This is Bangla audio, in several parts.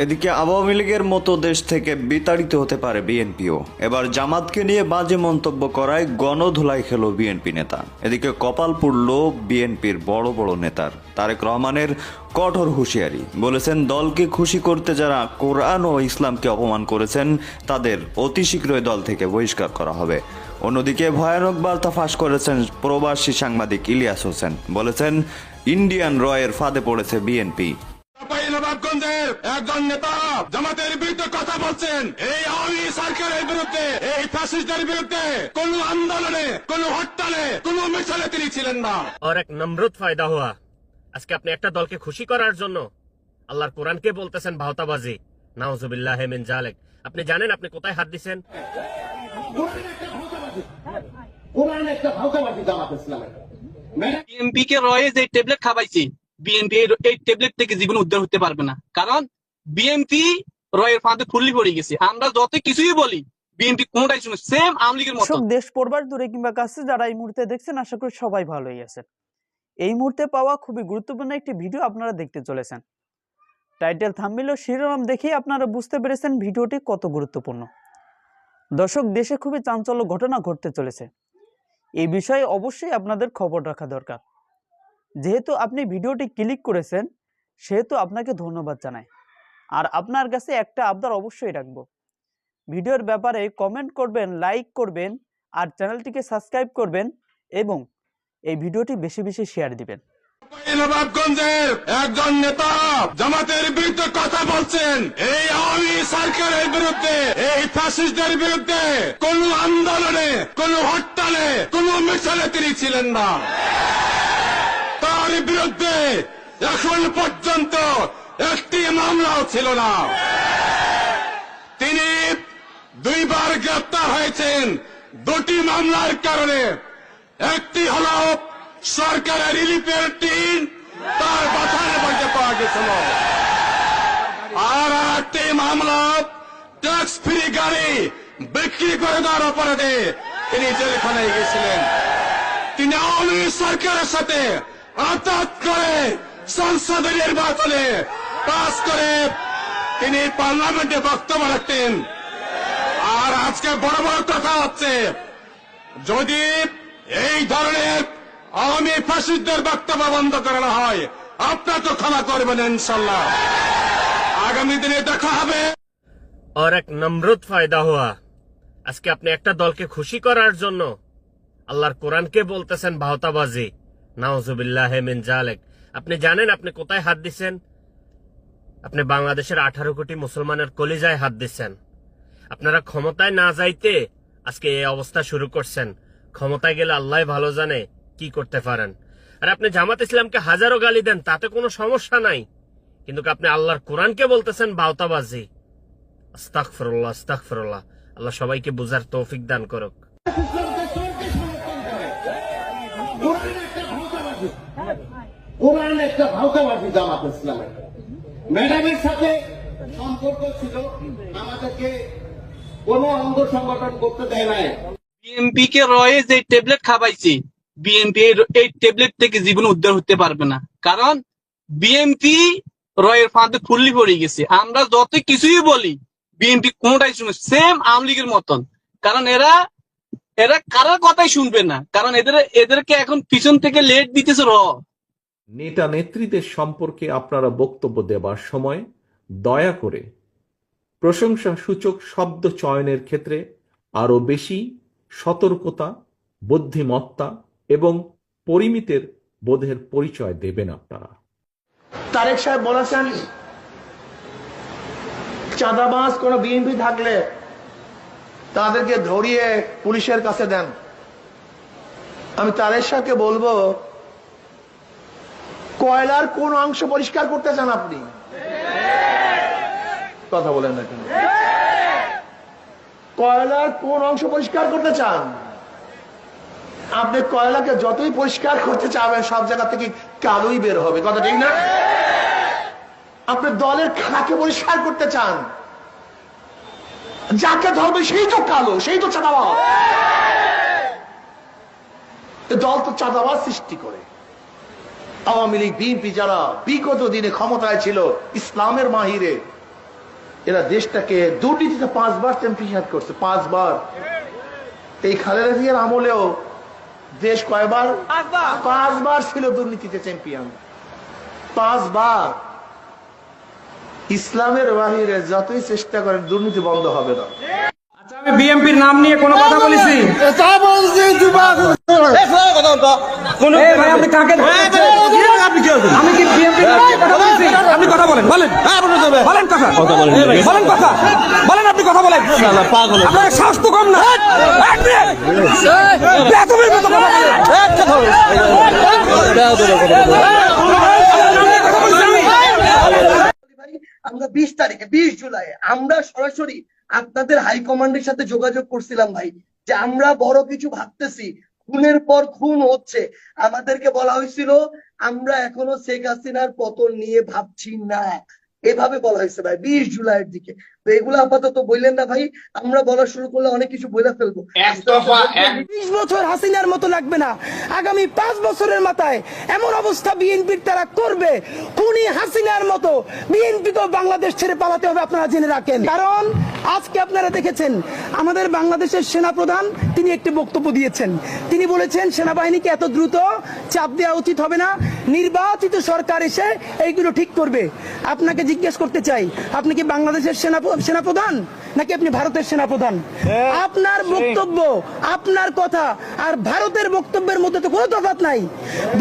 এদিকে আওয়ামী লীগের মতো দেশ থেকে বিতাড়িত হতে পারে বিএনপিও। এবার জামাতকে নিয়ে বাজে মন্তব্য করায় গণধোলাই খেল বিএনপি নেতা। এদিকে কপাল পুড়ল বিএনপির বড় বড় নেতার। তারেক রহমানের কঠোর হুঁশিয়ারি, বলেছেন দলকে খুশি করতে যারা কোরআন ও ইসলামকে অপমান করেছেন তাদের অতি শীঘ্রই দল থেকে বহিষ্কার করা হবে। অন্যদিকে ভয়ানক বার্তা ফাঁস করেছেন প্রবাসী সাংবাদিক ইলিয়াস হোসেন, বলেছেন ইন্ডিয়ান রয়ের ফাঁদে পড়েছে বিএনপি। নবাবগঞ্জের একজন নেতা জামাতের বিরুদ্ধে কথা বলছেন। এই আওয়ামী সরকারের বিরুদ্ধে, এই ফ্যাসিস্টদের বিরুদ্ধে কোন আন্দোলনে, কোন হরতালে, কোন মিছিলে তিনি ছিলেন না। और एक नमरूद फायदा हुआ। আজকে আপনি একটা দলকে খুশি করার জন্য আল্লাহর কোরআনকে বলতেছেন ভাওতাবাজি। নাউজুবিল্লাহ মিন জালিক। আপনি জানেন আপনি কোথায় হাত দিবেন? কোরআন একটা ভাওতাবাজি জামাত ইসলামের। বিএনপি কে রয়ে যে ট্যাবলেট খাওয়াইছি, বিএনপি এই ট্যাবলেট থেকে জীবন উদ্ধার হতে পারবে না। কারণ বিএনপি রয়ের ফাঁদে ফুললি পড়ে গেছে। আমরা যত কিছুই বলি বিএনপি কোনটাই শুনে সেম আওয়ামী লীগের মতো। সব দেশ পড়বার দূরে কিংবা কাছে যারা এই মুহূর্তে দেখছেন, আশা করি সবাই ভালোই আছেন। এই মুহূর্তে পাওয়া খুবই গুরুত্বপূর্ণ একটি ভিডিও আপনারা দেখতে চলেছেন। টাইটেল, থাম্বনেল ও শিরোনাম দেখেই আপনারা বুঝতে পেরেছেন ভিডিওটি কত গুরুত্বপূর্ণ। দর্শক, দেশে খুবই চাঞ্চল্য ঘটনা ঘটতে চলেছে। এই বিষয়ে অবশ্যই আপনাদের খবর রাখা দরকার। যেহেতু আপনি ভিডিওটি ক্লিক করেছেন সেহেতু আপনাকে ধন্যবাদ জানাই। আর আপনার কাছে একটা আবদার অবশ্যই রাখবো, ভিডিওর ব্যাপারে কমেন্ট করবেন, লাইক করবেন, আর চ্যানেলটিকে সাবস্ক্রাইব করবেন এবং এই ভিডিওটি বেশি বেশি শেয়ার দিবেন। নবাবগঞ্জের একজন নেতা জামাতের বিরুদ্ধে কথা বলছেন। এই আওয়ামী সরকারের বিরুদ্ধে, এই ফ্যাসিস্টদের বিরুদ্ধে কোন আন্দোলনে, কোন হরতালে, কোন মিছিলে তিনি ছিলেন না। তার বিরুদ্ধে এখন পর্যন্ত একটি মামলাও ছিল না। তিনি দুইবার গ্রেপ্তার হয়েছেন দুটি মামলার কারণে। একটি হল সরকারের রিলিফের টিম তার বাসায় বাড়িতে পাওয়া গেছিল, আর একটি মামলা ট্যাক্স ফ্রি গাড়ি বিক্রি করে দেওয়ার অপরাধে তিনি জেলখানায় গেছিলেন। তিনি আওয়ামী সরকারের সাথে আঘাত করে সংসদের নির্বাচনে পাস করে তিনি পার্লামেন্টে বক্তব্য রাখতেন। আর আজকে বড় বড় কথা হচ্ছে, যদি এই ধরনের আওয়ামী ফ্যাসিস্টদের বক্তব্য বন্ধ করানো হয় আপনারা তো ক্ষমা করবেন ইনশাল্লাহ। আগামী দিনে দেখা হবে। और एक नमरूद फायदा हुआ। আজকে আপনি একটা দলকে খুশি করার জন্য আল্লাহর কোরআনকে বলতেছেন ভাওতাবাজি। নাউজুবিল্লাহ মিন জালিক। আপনি জানেন আপনি কোথায় হাত দিবেন? আপনি বাংলাদেশের 18 কোটি মুসলমানের কলিজায় হাত দিচ্ছেন। আপনারা ক্ষমতায় না যাইতে আজকে এই অবস্থা শুরু করছেন। ক্ষমতায় গেলে আল্লাহ ভালো জানে কি করতে পারেন। আর আপনি জামাত ইসলামকে হাজারো গালি দেন, তাতে কোনো সমস্যা নাই, কিন্তু আপনি আল্লাহর কোরআনকে বলতেছেন ভাওতাবাজি। আস্তাগফিরুল্লাহ, আস্তাগফিরুল্লাহ। আল্লাহ সবাইকে বুঝার তৌফিক দান করুক। কোরআন একটা ভাওতাবাজি জামাত ইসলামের। ম্যাডামের সাথে সম্পর্ক ছিল, আমাদেরকে কোন অঙ্গ সংগঠন করতে দেয় নাই। বিএনপি কে রয়ে যে ট্যাবলেট খাওয়াইছি, বিএনপি এই ট্যাবলেট থেকে জীবন উদ্ধার হতে পারবে না। কারণ বিএনপি রয়ের ফাঁদে ফুললি পড়ে গেছে। আমরা যত কিছুই বলি বিএনপি কোনটাই শুনে সেম আওয়ামী লীগের মতন। কারণ এরা কারোর কথাই শুনবে না। কারণ এদেরকে এখন পিছন থেকে লেট দিতেছে নেতা নেত্রীদের সম্পর্কে আপনারা বক্তব্য দেবার সময় দয়া করে প্রশংসা সূচক শব্দ চয়নের ক্ষেত্রে আরো বেশি সতর্কতা, বুদ্ধিমত্তা এবং পরিমিতের বোধের পরিচয় দেবেন আপনারা। তারেক সাহেব বলেছেন চাঁদাবাজ কোন বিএনপি থাকলে তাদেরকে ধরিয়ে পুলিশের কাছে দেন। আমি তারেক সাহেবকে বলবো, কয়লার কোন অংশ পরিষ্কার করতে চান আপনি? কথা বলেন না কেন? কয়লার কোন অংশ পরিষ্কার করতে চান? আপনি কয়লাকে যতই পরিষ্কার করতে চাবেন সব জায়গা থেকে কালোই বের হবে, কথা ঠিক না? আপনি দলের খাকে পরিষ্কার করতে চান, যাকে ধরবে সেই তো কালো, সেই তো চাঁদাবাজ। দল তো চাঁদাবাজ সৃষ্টি করে। আওয়ামী লীগ, বিএনপি যারা বিগত দিনে ক্ষমতায় ছিল ইসলামের মাহিরে, এরা দেশটাকে দুর্নীতিতে 5 বার চ্যাম্পিয়নশিপ করছে, 5 বার। এই খালেদা জিয়ার আমলেও দেশ কয়বার? 5 বার ছিল দুর্নীতিতে চ্যাম্পিয়ন, 5 বার। ইসলামের বাহিরে যতই চেষ্টা করেন দুর্নীতি বন্ধ হবে না। আমি বিএনপির নাম নিয়ে কোনো কথা বলেছি? আপনি কাকে আমি কি বিএনপির নাম নিয়ে কথা বলেছি? আপনি কথা বলেন, বলেন বলেন কথা বলেন কথা বলেন, আপনি কথা বলেন। আপনার সাহস তো কম না। আমরা 20 তারিখে 20 জুলাই আমরা সরাসরি আপনাদের হাইকমান্ডের সাথে যোগাযোগ করছিলাম ভাই, যে আমরা বড় কিছু ভাবতেছি, খুনের পর খুন হচ্ছে। আমাদেরকে বলা হয়েছিল আমরা এখনো শেখ হাসিনার পতন নিয়ে ভাবছি না, এভাবে বলা হয়েছে ভাই 20 জুলাইয়ের দিকে। তো এগুলো আপাতত বললেন না ভাই, আমরা বলা শুরু করলে অনেক কিছু বলে ফেলবো। 20 বছর হাসিনার মতো লাগবে না, আগামী 5 বছরের মাথায় এমন অবস্থা বিএনপির তারা করবে, খুনি হাসিনার মতো বিএনপিকেও বাংলাদেশ ছেড়ে পালাতে হবে, আপনারা জেনে রাখেন। কারণ আজকে আপনারা দেখেছেন আমাদের বাংলাদেশের সেনাপ্রধান তিনি একটি বক্তব্য দিয়েছেন। তিনি বলেছেন সেনাবাহিনীকে এত দ্রুত চাপ দেওয়া উচিত হবে না, নির্বাচিত সরকার এসে এইগুলো ঠিক করবে। আপনাকে জিজ্ঞেস করতে চাই, আপনি কি বাংলাদেশের সেনাপ্রধান নাকি আপনি ভারতের সেনাপ্রধান? আপনার বক্তব্য, আপনার কথা আর ভারতের বক্তব্যের মধ্যে তো কোনো তফাৎ নাই।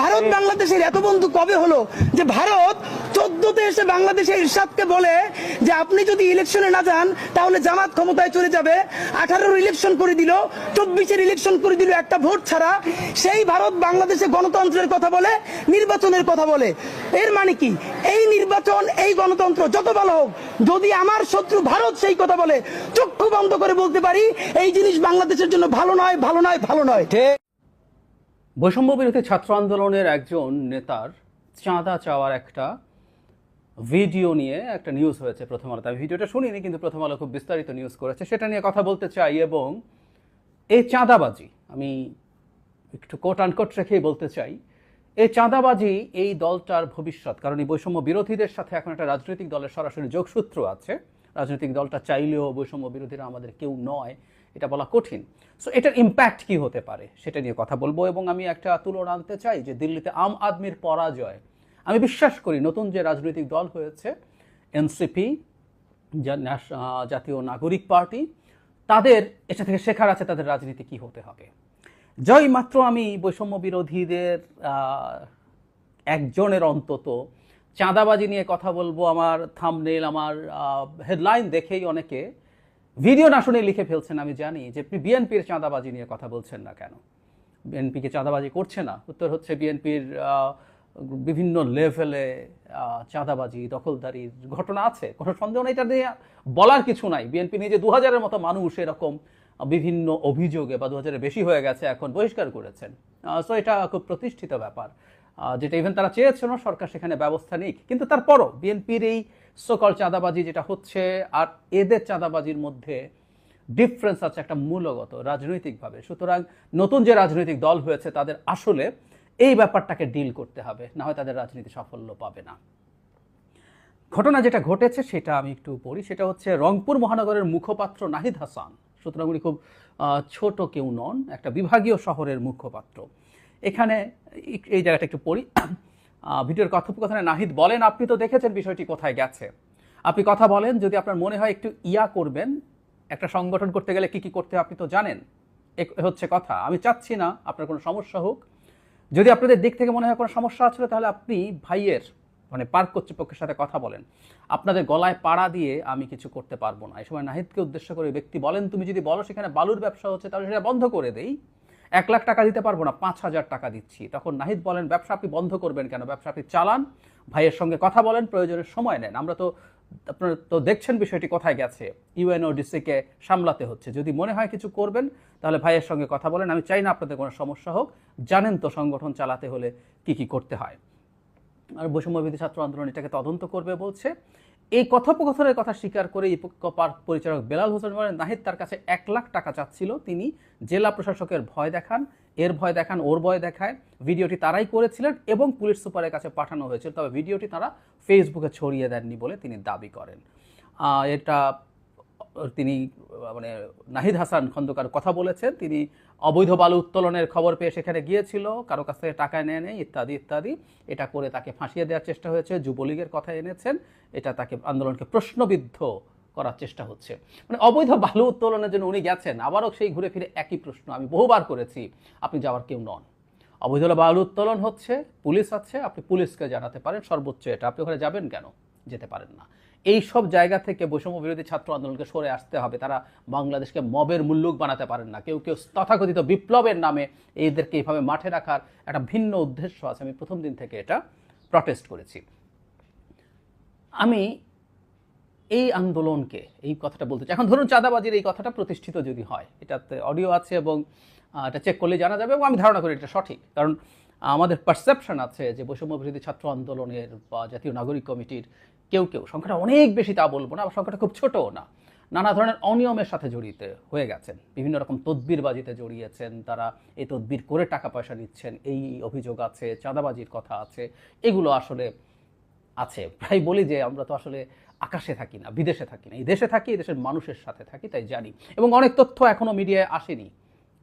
ভারত বাংলাদেশের এত বন্ধু কবে হলো যে ভারত 14তে এসে বাংলাদেশের ইরশাদকে বলে যে আপনি যদি ইলেকশনে না যান তাহলে জামাত ক্ষমতায় চলে যাবে। 18-র ইলেকশন করে দিল, 24-এর ইলেকশন করে দিল একটা ভোট ছাড়া। সেই ভারত বাংলাদেশে গণতন্ত্রের কথা বলে, নির্বাচনের কথা বলে। এর মানে কি এই নির্বাচন, এই গণতন্ত্র যত ভালো হোক, যদি আমার শত্রু ভারত সেই কথা বলে, চক্ষু বন্ধ করে বলতে পারি এই জিনিস বাংলাদেশের জন্য ভালো নয়, ভালো নয়, ভালো নয়। বৈষম্য বিরোধী ছাত্র আন্দোলনের একজন নেতার চাঁদা চাওয়ার একটা ভিডিও নিয়ে একটা নিউজ হয়েছে প্রথম আলোতে। আমি ভিডিওটা শুনিনি, কিন্তু প্রথম আলো খুব বিস্তারিত নিউজ করেছে, সেটা নিয়ে কথা বলতে চাই। এবং এই চাঁদাবাজি, আমি একটু কোট আনকোট রেখেই বলতে চাই, এই চাঁদাবাজি এই দলটার ভবিষ্যৎ। কারণ এই বৈষম্য বিরোধীদের সাথে এখন একটা রাজনৈতিক দলের সরাসরি যোগসূত্র আছে। রাজনৈতিক দলটা চাইলেও বৈষম্য বিরোধীরা আমাদের কেউ নয়, এটা বলা কঠিন। সো এটার ইম্প্যাক্ট কি হতে পারে সেটা নিয়ে কথা বলবো। এবং আমি একটা তুলনা আনতে চাই যে দিল্লিতে আম আদমির পরাজয়, আমি বিশ্বাস করি নতুন যে রাজনৈতিক দল হয়েছে এনসিপি, জাতীয় নাগরিক পার্টি, তাদের এটা থেকে শেখার আছে তাদের রাজনীতি কি হতে হবে। জয় মাত্র আমি বৈষম্য বিরোধীদের একজনের অন্তত চাঁদাবাজি নিয়ে কথা বলবো, আমার থাম্বনেল, আমার হেডলাইন দেখেই অনেকে ভিডিও না শুনে লিখে ফেলছেন। আমি জানি যে আপনি বিএনপির চাঁদাবাজি নিয়ে কথা বলছেন না কেন, বিএনপিকে চাঁদাবাজি করছে না। উত্তর হচ্ছে বিএনপির বিভিন্ন লেভেলে চাঁদাবাজি, দখলদারির ঘটনা আছে, কোনো সন্দেহ নেই, এটা নিয়ে বলার কিছু নাই। বিএনপি নিজে 2000-এর মতো মানুষ এরকম বিভিন্ন অভিযোগে, বা 2000-এর বেশি হয়ে গেছে এখন, বহিষ্কার করেছেন। সো এটা খুব প্রতিষ্ঠিত ব্যাপার, যেটা ইভেন তারা চেয়েছিল সরকার সেখানে ব্যবস্থা নিক। কিন্তু তারপরও বিএনপির এই সকল চাঁদাবাজি যেটা হচ্ছে আর এদের চাঁদাবাজির মধ্যে ডিফারেন্স আছে একটা মূলগত রাজনৈতিকভাবে। সুতরাং নতুন যে রাজনৈতিক দল হয়েছে তাদের আসলে এই ব্যাপারটাকে ডিল করতে হবে, না হয় তাদের রাজনীতি সাফল্য পাবে না। ঘটনা যেটা ঘটেছে সেটা আমি একটু পড়ি। সেটা হচ্ছে রংপুর মহানগরের মুখপাত্র নাহিদ হাসান, সুতরাং উনি খুব ছোট কেউ নন, একটা বিভাগীয় শহরের মুখপাত্র। এখানে এই জায়গাটা একটু পড়ি। ভিডিওর কথোপকথনে নাহিদ বলেন, আপনি তো দেখেছেন বিষয়টি কোথায় গেছে, আপনি কথা বলেন, যদি আপনার মনে হয় একটু করবেন, একটা সংগঠন করতে গেলে কি কি করতে হয় আপনি তো জানেন, হচ্ছে কথা। আমি চাচ্ছি না আপনার কোনো সমস্যা হোক, যদি আপনাদের দিক থেকে মনে হয় কোনো সমস্যা আছে তাহলে আপনি ভাইয়ের মানে পার্ক কর্তৃপক্ষের সাথে কথা বলেন, আপনাদের গলায় পাড়া দিয়ে আমি কিছু করতে পারবো না। এই সময় নাহিদকে উদ্দেশ্য করে ব্যক্তি বলেন, তুমি যদি বলো সেখানে বালুর ব্যবসা হচ্ছে তাহলে সেটা বন্ধ করে দেই, 1 লাখ টাকা দিতে পারবো না, 5000 টাকা দিচ্ছি। তখন নাহিদ বলেন, ব্যবসা আপনি বন্ধ করবেন কেন, ব্যবসা আপনি চালান, ভাইয়ের সঙ্গে কথা বলেন, প্রয়োজনের সময় নেন, আমরা তো আপনারা তো দেখছেন বিষয়টি কোথায় গেছে, ইউএনওডিসিকে সামলাতে হচ্ছে, যদি মনে হয় কিছু করবেন তাহলে ভাইয়ের সঙ্গে কথা বলেন, আমি চাই না আপনাদের কোনো সমস্যা হোক, জানেন তো সংগঠন চালাতে হলে কি কি করতে হয়। আর বৈষম্যবিরোধী ছাত্র আন্দোলন এটাকে তদন্ত করবে বলছে। এই কথোপকথনের কথা স্বীকার করে ইকো পার্ক পরিচালক বেলাল হোসেন বলেন, নাহিদ তার কাছে 1 লাখ টাকা চাচ্ছিল, তিনি জেলা প্রশাসকের ভয় দেখান, এর ভয় দেখান, ওর ভয় দেখায়। ভিডিওটি তারাই করেছিলেন এবং পুলিশ সুপারের কাছে পাঠানো হয়েছিল, তবে ভিডিওটি তারা ফেসবুকে ছড়িয়ে দেননি বলে তিনি দাবি করেন। এটা তিনি মানে নাহিদ হাসান খন্দকার কথা বলেছেন, তিনি অবৈধ বালু উত্তোলনের খবর পেয়ে সেখানে গিয়েছিল, কারো কাছ থেকে টাকা নেয় নেই ইত্যাদি ইত্যাদি। এটা করে তাকে ফাঁসিয়ে দেওয়ার চেষ্টা হয়েছে, যুবলীগের কথা এনেছেন, এটা তাকে আন্দোলনকে প্রশ্নবিদ্ধ করার চেষ্টা হচ্ছে। মানে অবৈধ বালু উত্তোলনের জন্য উনি গেছেন, আবারও সেই ঘুরে ফিরে একই প্রশ্ন আমি বহুবার করেছি, আপনি যাওয়ার কেউ নন। অবৈধ বালু উত্তোলন হচ্ছে, পুলিশ আছে, আপনি পুলিশকে জানাতে পারেন, সর্বোচ্চ এটা, আপনি ওখানে যাবেন কেন? যেতে পারেন না। এই সব জায়গা থেকে বৈষম্য বিরোধী ছাত্র আন্দোলনকে সরে আসতে হবে। তারা বাংলাদেশকে মবের মুল্লুক বানাতে পারেন না। কেউ কেউ তথাকথিত বিপ্লবের নামে এদেরকে এইভাবে মাঠে রাখার একটা ভিন্ন উদ্দেশ্য আছে। আমি প্রথম দিন থেকে এটা প্রটেস্ট করেছি। আমি এই আন্দোলনকে এই কথাটা বলতে চাই। এখন ধরুন চাঁদাবাজির এই কথাটা প্রতিষ্ঠিত যদি হয়, এটাতে অডিও আছে এবং এটা চেক করলে জানা যাবে, এবং আমি ধারণা করি এটা সঠিক। কারণ আমাদের পারসেপশন আছে যে বৈষম্য বিরোধী ছাত্র আন্দোলনের বা জাতীয় নাগরিক কমিটির কেউ কেউ, সংখ্যাটা অনেক বেশি তা বলবো না, আবার সংখ্যাটা খুব ছোটও না, নানা ধরনের অনিয়মের সাথে জড়িত হয়ে গেছেন, বিভিন্ন রকম তদবিরবাজিতে জড়িয়েছেন, তারা এই তদবির করে টাকা পয়সা নিচ্ছেন, এই অভিযোগ আছে, চাঁদাবাজির কথা আছে, এগুলো আসলে আছে। প্রায় বলি যে আমরা তো আসলে আকাশে থাকি না, বিদেশে থাকি না, এই দেশে থাকি, এই দেশের মানুষের সাথে থাকি, তাই জানি। এবং অনেক তথ্য এখনও মিডিয়ায় আসেনি,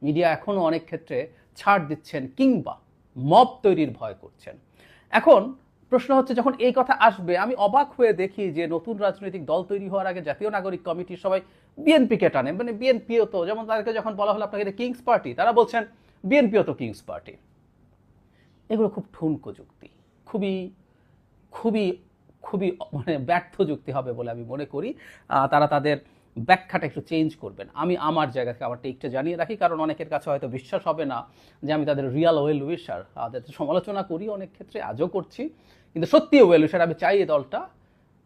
মিডিয়া এখনও অনেক ক্ষেত্রে ছাড় দিচ্ছেন কিংবা মব তৈরির ভয় করছেন। এখন প্রশ্ন হচ্ছে, যখন এই কথা আসবে, আমি অবাক হয়ে দেখি যে নতুন রাজনৈতিক দল তৈরি হওয়ার আগে জাতীয় নাগরিক কমিটির সবাই বিএনপিকে টানে। মানে বিএনপিও তো, যেমন তাদেরকে যখন বলা হলো আপনাকে কিংস পার্টি, তারা বলছেন বিএনপিও তো কিংস পার্টি। এগুলো খুব ঠুনকো যুক্তি, খুবই খুবই খুবই মানে ব্যর্থ যুক্তি হবে বলে আমি মনে করি। তারা তাদের ব্যাখ্যাটা একটু চেঞ্জ করবেন। আমি আমার জায়গা থেকে আমার টেকটা জানিয়ে রাখি, কারণ অনেকের কাছে হয়তো বিশ্বাস হবে না যে আমি তাদের রিয়াল ওয়েল উইশার। তাদের সমালোচনা করি অনেক ক্ষেত্রে, আজও করছি, কিন্তু সত্যি ওয়েল উইশার। আমি চাই এই দলটা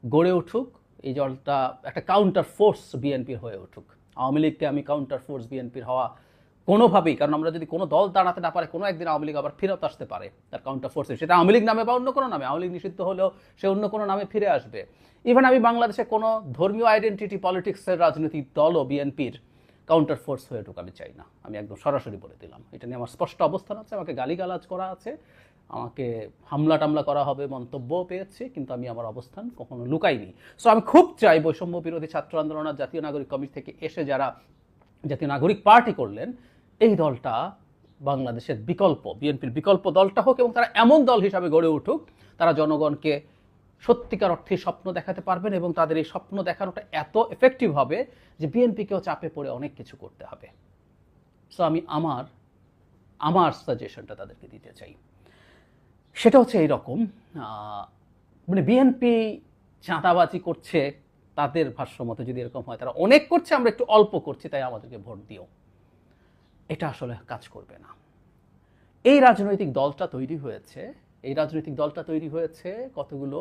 গড়ে উঠুক, এই দলটা একটা কাউন্টার ফোর্স বিএনপির হয়ে উঠুক। আওয়ামী লীগকে আমি কাউন্টার ফোর্স বিএনপির হওয়া কোনোভাবেই, কারণ আমরা যদি কোনো দল দাঁড়াতে না পারে, কোনো একদিন আওয়ামী লীগ আবার ফেরত আসতে পারে তার কাউন্টার ফোর্সে, সেটা আওয়ামী লীগ নামে বা অন্য কোনো নামে। আওয়ামী লীগ নিষিদ্ধ হলেও সে অন্য কোনো নামে ফিরে আসবে। ইভেন আমি বাংলাদেশে কোনো ধর্মীয় আইডেন্টিটি পলিটিক্সের রাজনৈতিক দলও বিএনপির কাউন্টার ফোর্স হয়ে উঠুক আমি চাই না। আমি একদম সরাসরি বলে দিলাম, এটা নিয়ে আমার স্পষ্ট অবস্থান আছে। আমাকে গালিগালাজ করা আছে, আমাকে হামলা টামলা করা হবে মন্তব্যও পেয়েছি, কিন্তু আমি আমার অবস্থান কখনো লুকাইনি। সো আমি খুব চাই বৈষম্য বিরোধী ছাত্র আন্দোলন আর জাতীয় নাগরিক কমিটি থেকে এসে যারা জাতীয় নাগরিক পার্টি করলেন, এই দলটা বাংলাদেশের বিকল্প, বিএনপির বিকল্প দলটা হোক, এবং তারা এমন দল হিসাবে গড়ে উঠুক তারা জনগণকে সত্যিকার অর্থে স্বপ্ন দেখাতে পারবেন, এবং তাদের এই স্বপ্ন দেখানোটা এত এফেক্টিভ হবে যে বিএনপিকেও চাপে পড়ে অনেক কিছু করতে হবে। সো আমি আমার সাজেশনটা তাদেরকে দিতে চাই, সেটা হচ্ছে এইরকম। মানে বিএনপি চাঁদাবাজি করছে, তাদের ভাষ্য মতো যদি এরকম হয়, তারা অনেক করছে, আমরা একটু অল্প করছি, তাই আমাদেরকে ভোট দিও, এটা আসলে কাজ করবে না। এই রাজনৈতিক দলটা তৈরি হয়েছে কতগুলো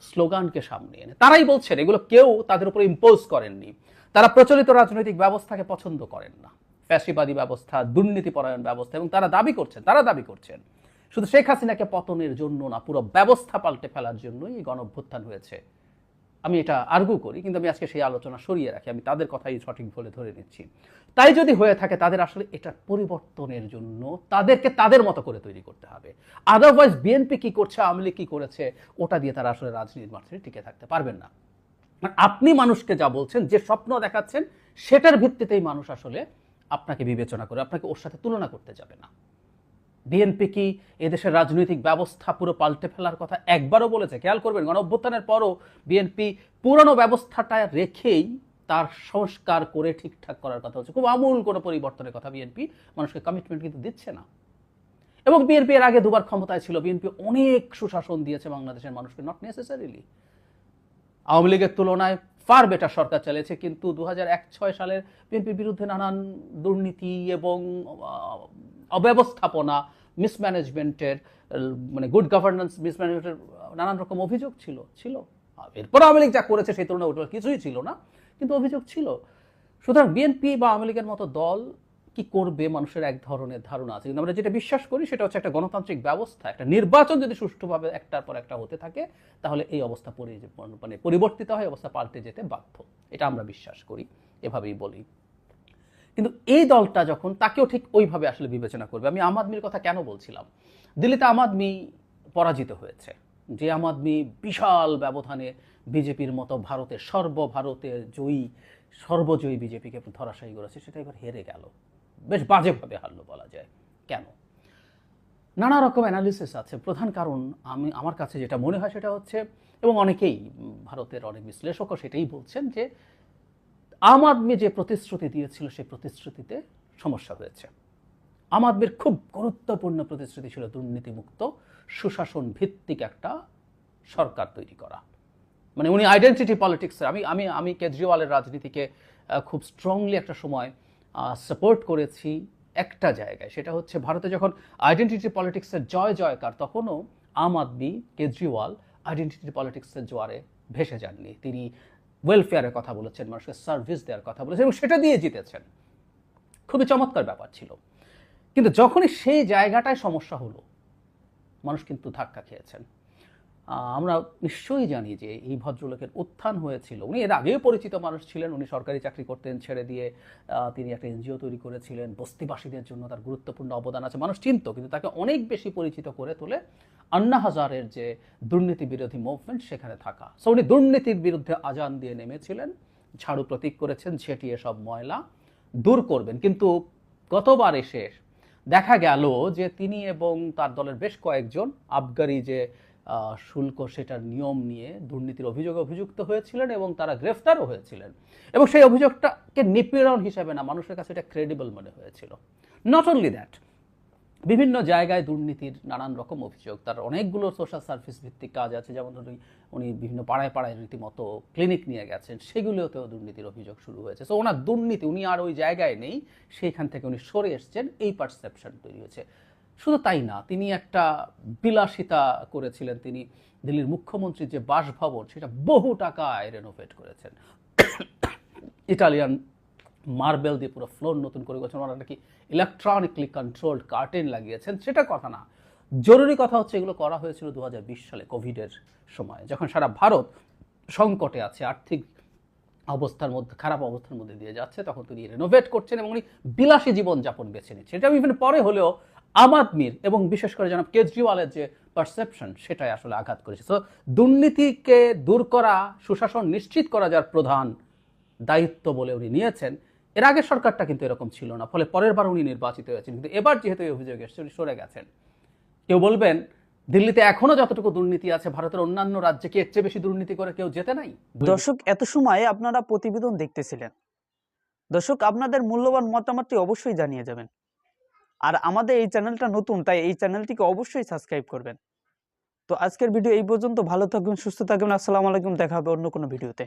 স্লোগানকে সামনে এনে। তারাই বলছেন, এগুলো কেউ তাদের উপরে ইম্পোজ করেননি। তারা প্রচলিত রাজনৈতিক ব্যবস্থাকে পছন্দ করেন না, ফ্যাসিবাদী ব্যবস্থা, দুর্নীতিপরায়ণ ব্যবস্থা, এবং তারা দাবি করছেন শুধু শেখ হাসিনাকে পতনের জন্য না, পুরো ব্যবস্থা পাল্টে ফেলার জন্যই এই গণঅভ্যুত্থান হয়েছে। আমি এটা আর্গু করি, কিন্তু আমি আজকে সেই আলোচনা সরিয়ে রাখি, আমি তাদের কথাই সঠিক বলে ধরে নিচ্ছি। তাই যদি হয়ে থাকে, তাদের আসলে এটা পরিবর্তনের জন্য তাদেরকে তাদের মতো করে তৈরি করতে হবে। আদারওয়াইজ বিএনপি কি করছে, আওয়ামী লীগ কি করেছে, ওটা দিয়ে তারা আসলে রাজনীতির মাঠে টিকে থাকতে পারবেন না। আপনি মানুষকে যা বলছেন, যে স্বপ্ন দেখাচ্ছেন, সেটার ভিত্তিতেই মানুষ আসলে আপনাকে বিবেচনা করে, আপনাকে ওর সাথে তুলনা করতে যাবে না। বিএনপি কি এদেশের রাজনৈতিক ব্যবস্থা পুরো পাল্টে ফেলার কথা একবারও বলেছে? খেয়াল করবেন, গণঅভ্যুত্থানের পরও বিএনপি পুরনো ব্যবস্থাটা রেখেই তার সংস্কার করে ঠিকঠাক করার কথা হচ্ছে। খুব আমূল কোনো পরিবর্তনের কথা বিএনপি মানুষকে কমিটমেন্ট কিন্তু দিচ্ছে না। এবং বিএনপি এর আগে দুবার ক্ষমতায় ছিল, বিএনপি অনেক সুশাসন দিয়েছে বাংলাদেশের মানুষকে, নট নেসেসারিলি আওয়ামী লীগের তুলনায় ফার বেটার সরকার চালিয়েছে। কিন্তু 2001-06 সালের বিএনপির বিরুদ্ধে নানান দুর্নীতি এবং অব্যবস্থাপনা, মিসম্যানেজমেন্টের, মানে গুড গভর্নেন্স, মিসম্যানেজমেন্টের নানান রকম অভিযোগ ছিল। এরপর আওয়ামী লীগ যা করেছে সেই তুলনায় ওটা কিছুই ছিল না, কিন্তু অভিযোগ ছিল। সুতরাং বিএনপি বা আওয়ামী লীগের মতো দল কি করবে, মানুষের এক ধরনের ধারণা আছে। কিন্তু আমরা যেটা বিশ্বাস করি সেটা হচ্ছে একটা গণতান্ত্রিক ব্যবস্থা, একটা নির্বাচন যদি সুষ্ঠুভাবে একটার পর একটা হতে থাকে, তাহলে এই অবস্থা মানে পরিবর্তিত হয়, অবস্থা পাল্টে যেতে বাধ্য। এটা আমরা বিশ্বাস করি, এভাবেই বলি। কিন্তু এই দলটা যখন, তাকেও ঠিক ওইভাবে আসলে বিবেচনা করবে। আমি আম আদমির কথা কেন বলছিলাম? দিল্লিতে আম আদমি পরাজিত হয়েছে, যে আম আদমি বিশাল ব্যবধানে বিজেপির মতো ভারতের সর্বভারতের সর্বজয়ী বিজেপিকে ধরাশায়ী করেছে, সেটা এবার হেরে গেল, বেশ বাজেভাবে হারলো বলা যায়। কেন? নানা রকম অ্যানালিসিস আছে। প্রধান কারণ আমার কাছে যেটা মনে হয় সেটা হচ্ছে, এবং অনেকেই ভারতের অনেক বিশ্লেষকও সেটাই বলছেন, যে আম আদমি যে প্রতিশ্রুতি দিয়েছিল সেই প্রতিশ্রুতিতে সমস্যা হয়েছে। আম আদমির খুব গুরুত্বপূর্ণ প্রতিশ্রুতি ছিল দুর্নীতিমুক্ত সুশাসন ভিত্তিক একটা সরকার তৈরি করা। মানে উনি আইডেন্টিটি পলিটিক্সের, আমি কেজরিওয়ালের রাজনীতিকে খুব স্ট্রংলি একটা সময় সাপোর্ট করেছি একটা জায়গায়, সেটা হচ্ছে ভারতে যখন আইডেন্টিটি পলিটিক্সের জয়কার, তখনও আম আদমি, কেজরিওয়াল আইডেন্টিটি পলিটিক্সের জোয়ারে ভেসে যাননি। তিনি ওয়েলফেয়ারের কথা বলেছেন, মানুষকে সার্ভিস দেওয়ার কথা বলেছেন, এবং সেটা দিয়ে জিতেছেন। খুবই চমৎকার ব্যাপার ছিল। কিন্তু যখনই সেই জায়গাটায় সমস্যা হলো, মানুষ কিন্তু ধাক্কা খেয়েছেন। আমরা নিশ্চয়ই জানি যে এই ভদ্রলোকের উত্থান হয়েছিল, উনি এর আগেও পরিচিত মানুষ ছিলেন, উনি সরকারি চাকরি করতেন, ছেড়ে দিয়ে তিনি একটা এনজিও তৈরি করেছিলেন, বস্তিবাসীদের জন্য তার গুরুত্বপূর্ণ অবদান আছে, মানুষ চিনত। কিন্তু তাকে অনেক বেশি পরিচিত করে তোলে আন্না হাজারের যে দুর্নীতি বিরোধী মুভমেন্ট, সেখানে থাকা। সো উনি দুর্নীতির বিরুদ্ধে আজান দিয়ে নেমেছিলেন, ঝাড়ু প্রতীক করেছেন, ছেটিয়ে সব ময়লা দূর করবেন। কিন্তু গতবার এসে দেখা গেল যে তিনি এবং তার দলের বেশ কয়েকজন আবগারি যে শুল্ক সেটার নিয়ম নিয়ে দুর্নীতির অভিযোগে অভিযুক্ত হয়েছিলেন, এবং তারা গ্রেফতারও হয়েছিলেন। এবং সেই অভিযোগটাকে নিপীড়ন হিসেবে না, মানুষের কাছে এটা ক্রেডিবল মনে হয়েছিল। নট অনলি দ্যাট, বিভিন্ন জায়গায় দুর্নীতির নানান রকম অভিযোগ, তার অনেকগুলো সোশ্যাল সার্ভিস ভিত্তিক কাজ আছে, যেমন উনি বিভিন্ন পাড়ায় পাড়ায় রীতিমতো ক্লিনিক নিয়ে গেছেন, সেগুলোতেও দুর্নীতির অভিযোগ শুরু হয়েছে। সো ওনার দুর্নীতি, উনি আর ওই জায়গায় নেই, সেইখান থেকে উনি সরে এসছেন, এই পারসেপশন তৈরি হয়েছে। শুধু তাই না, তিনি একটা বিলাসিতা করেছিলেন, তিনি দিল্লির মুখ্যমন্ত্রীর যে বাসভবন সেটা বহু টাকায় রেনোভেট করেছেন, ইটালিয়ান মার্বেল দিয়ে পুরো ফ্লোর নতুন করে গেছেন, ওনারা নাকি ইলেকট্রনিকলি কন্ট্রোলড কার্টেন লাগিয়েছেন। সেটা কথা না, জরুরি কথা হচ্ছে এগুলো করা হয়েছিল 2020 সালে কোভিডের সময়, যখন সারা ভারত সংকটে আছে, আর্থিক অবস্থার মধ্যে, খারাপ অবস্থার মধ্যে দিয়ে যাচ্ছে, তখন তিনি রেনোভেট করছেন এবং উনি বিলাসী জীবনযাপন বেছে নিচ্ছেন। এটা ইভেন পরে হলেও আম আদমির এবং বিশেষ করে জনাব কেজরিওয়ালের যে পারসেপশন, সেটাই আসলে আঘাত করেছে। তো দুর্নীতিকে দূর করা, সুশাসন নিশ্চিত করা যার প্রধান দায়িত্ব বলে উনি নিয়েছেন, এর আগের সরকারটা কিন্তু এরকম ছিল না, ফলে পরের বার উনি নির্বাচিত হয়েছেন। কিন্তু এবার যেহেতু এই অভিযোগ এসছে, উনি সরে গেছেন। কেউ বলবেন দিল্লিতে এখনো যতটুকু দুর্নীতি আছে, ভারতের অন্যান্য রাজ্যে কি এর চেয়ে বেশি দুর্নীতি করে কেউ যেতে নাই? দর্শক, এত সময় আপনারা প্রতিবেদন দেখতেছিলেন। দর্শক, আপনাদের মূল্যবান মতামতটি অবশ্যই জানিয়ে যাবেন। আর আমাদের এই চ্যানেলটা নতুন, তাই এই চ্যানেলটিকে অবশ্যই সাবস্ক্রাইব করবেন। তো আজকের ভিডিও এই পর্যন্ত। ভালো থাকবেন, সুস্থ থাকবেন। আসসালামু আলাইকুম, দেখা হবে অন্য কোনো ভিডিওতে।